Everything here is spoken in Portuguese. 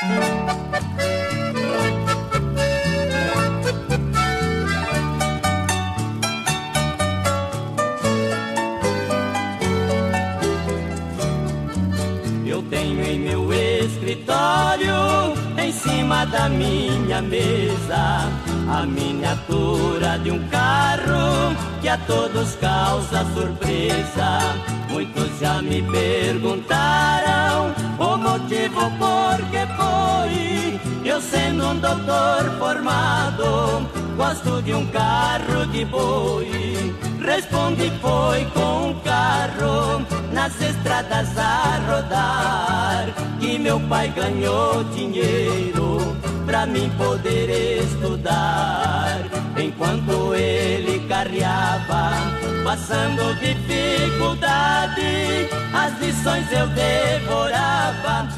Eu tenho em meu escritório, em cima da minha mesa, a miniatura de um carro que a todos causa surpresa. Muitos já me perguntaram o motivo por que foi. Eu sendo um doutor formado, gosto de um carro de boi. Respondi foi com um carro nas estradas a rodar, que meu pai ganhou dinheiro pra mim poder estudar. Enquanto ele carreava, passando dificuldade, as lições eu devorava.